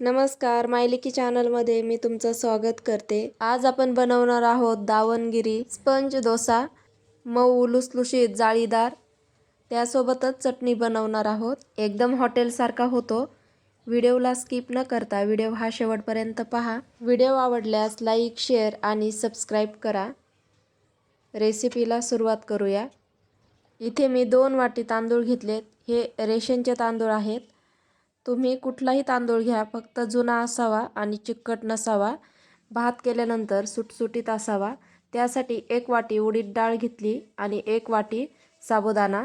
नमस्कार, मायलिकी चॅनलमध्ये मी तुमचं स्वागत करते। आज आपण बनवणार आहोत दावणगिरी स्पंज डोसा, मऊ लुसलुशीत जाळीदार, त्यासोबतच चटणी बनवणार आहोत। एकदम हॉटेलसारखा होतो। व्हिडिओला स्किप न करता व्हिडिओ हा शेवटपर्यंत पहा। व्हिडिओ आवडल्यास लाईक, शेअर आणि सबस्क्राईब करा। रेसिपीला सुरुवात करूया। इथे मी 2 वाटी तांदूळ घेतलेत। हे रेशनचे तांदूळ आहेत। तुम्ही कुठलाही तांदूळ घ्या, फक्त जुना असावा आणि चिकट नसावा। भात केल्यानंतर सुटसुटीत असावा। त्यासाठी 1 वाटी उडीद डाळ घेतली आणि 1 वाटी साबुदाणा,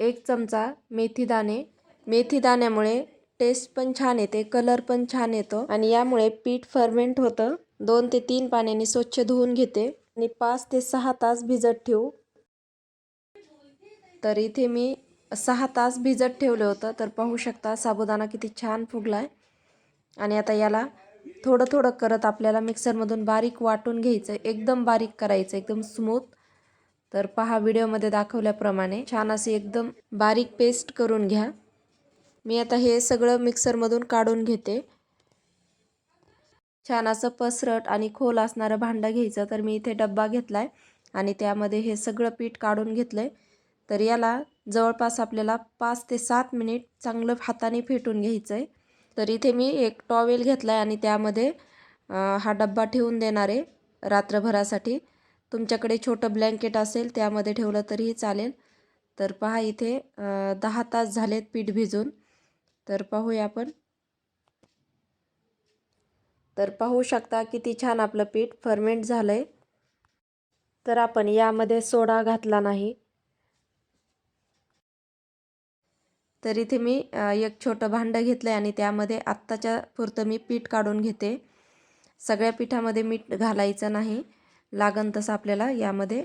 1 चमचा मेथी दाणे। मेथी दाण्यामुळे टेस्ट पण छान येते, कलर पण छान येतो आणि यामुळे पीठ फर्मेंट होतं। 2 ते 3 पाण्याने स्वच्छ धुवून घेते आणि 5 ते 6 तास भिजत ठेवू। तर इथे मी 6 तास भिजत ठेवलं होतं। तर पाहू शकता साबुदाणा किती छान फुगलाय। आणि आता याला थोडं थोडं करत आपल्याला मिक्सरमधून बारीक वाटून घ्यायचं। एकदम बारीक करायचं, एकदम स्मूथ। तर पहा व्हिडिओमध्ये दाखवल्याप्रमाणे छान अशी एकदम बारीक पेस्ट करून घ्या। मी आता हे सगळं मिक्सरमधून काढून घेते। छान असं पसरट आणि खोल असणारं भांडं घ्यायचं। तर मी इथे डब्बा घेतलाय आणि त्यामध्ये हे सगळं पीठ काढून घेतलंय। तर याला जवळपास आपल्याला 5 ते 7 मिनिट चांगलं हाताने फेटून घ्यायचं आहे। तर इथे मी एक टॉवेल घेतला आहे आणि त्यामध्ये हा डब्बा ठेवून देणार आहे रात्रभरासाठी। तुमच्याकडे छोटं ब्लँकेट असेल त्यामध्ये ठेवलं तरीही चालेल। तर पहा इथे 10 तास झालेत पीठ भिजून। तर पाहूया आपण। तर पाहू शकता किती छान आपलं पीठ फर्मेंट झालं आहे। तर आपण यामध्ये सोडा घातला नाही। तर इथे मी एक छोटं भांडं घेतलं आहे आणि त्यामध्ये आत्ताच्या पुरतं मी पीठ काढून घेते। सगळ्या पिठामध्ये मीठ घालायचं नाही, लागन तसं आपल्याला यामध्ये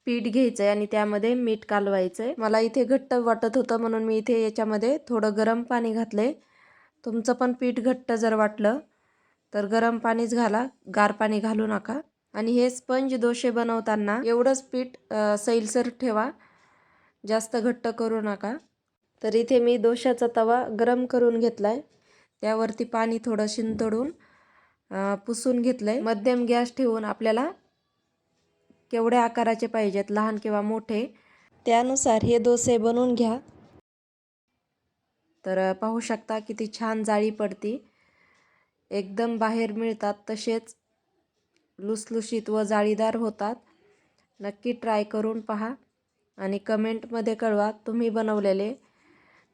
पीठ घ्यायचं आहे आणि त्यामध्ये मीठ कालवायचं आहे। मला इथे घट्ट वाटत होतं म्हणून मी इथे याच्यामध्ये थोडं गरम पाणी घातलं आहे। तुमचं पण पीठ घट्ट जर वाटलं तर गरम पाणीच घाला, गार पाणी घालू नका। आणि हे स्पंज डोसे बनवताना एवढंच पीठ सैलसर ठेवा, जास्त घट्ट करू नका। तर इथे मी डोशाचा तवा गरम करून घेतलाय, त्यावरती पाणी थोडं शिंतोडून पुसून घेतलंय। मध्यम गॅस ठेवून आपल्याला केवढ्या आकाराचे पाहिजेत, लहान किंवा मोठे, त्यानुसार हे डोसे बनवून घ्या। तर पाहू शकता किती छान जाळी पडती, एकदम बाहेर मिळतात तसेच लुसलुशीत व जाळीदार होतात। नक्की ट्राय करून पहा आणि कमेंटमध्ये कळवा तुम्ही बनवलेले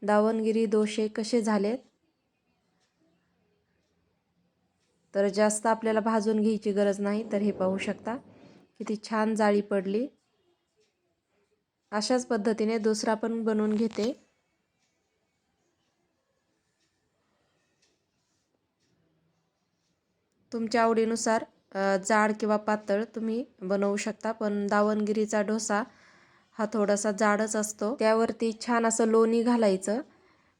दावणगिरी डोसे कसे झालेत। तर जास्त आपल्याला भाजून घ्यायची गरज नाही। तर हे पाहू शकता किती छान जाळी पडली। अशाच पद्धतीने दुसरा पण बनवून घेते। तुमच्या आवडीनुसार जाड किंवा पातळ तुम्ही बनवू शकता, पण दावणगिरीचा डोसा हा थोडासा जाडच असतो। त्यावरती छान असं लोणी घालायचं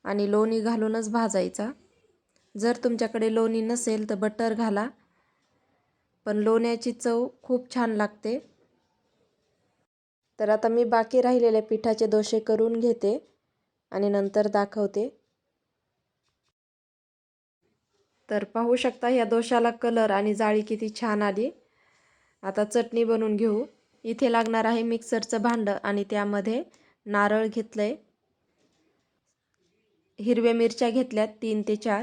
आणि लोणी घालूनच भाजायचा। जर तुमच्याकडे लोणी नसेल तर बटर घाला, पण लोण्याची चव खूप छान लागते। तर आता मी बाकी राहिलेल्या पिठाचे डोसे करून घेते आणि नंतर दाखवते। तर पाहू शकता या डोशाला कलर आणि जाळी किती छान आली। आता चटणी बनवून घेऊ। इथे लागणार आहे मिक्सरचं भांडं आणि त्यामध्ये नारळ घेतलंय, हिरव्या मिरच्या घेतल्यात 3 ते 4,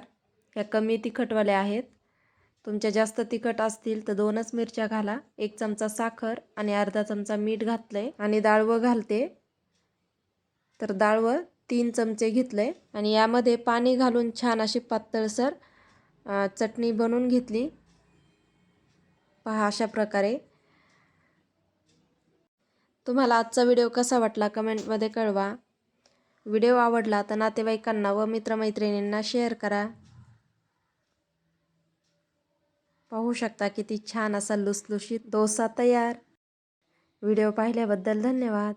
ह्या कमी तिखटवाल्या आहेत। तुमच्या जास्त तिखट असतील तर 2च मिरच्या घाला। 1 चमचा साखर आणि अर्धा चमचा मीठ घातलंय आणि डाळवं घालते। तर डाळवं 3 चमचे घेतलंय आणि यामध्ये पाणी घालून छान अशी पातळसर चटणी बनवून घेतली। पहा अशा प्रकारे। तुम्हाला आजचा व्हिडिओ कसा वाटला कमेंटमध्ये कळवा। व्हिडिओ आवडला तर नातेवाईकांना व मित्रमैत्रिणींना शेअर करा। पाहू शकता किती छान असा लुसलुशीत डोसा तयार। व्हिडिओ पाहिल्याबद्दल धन्यवाद।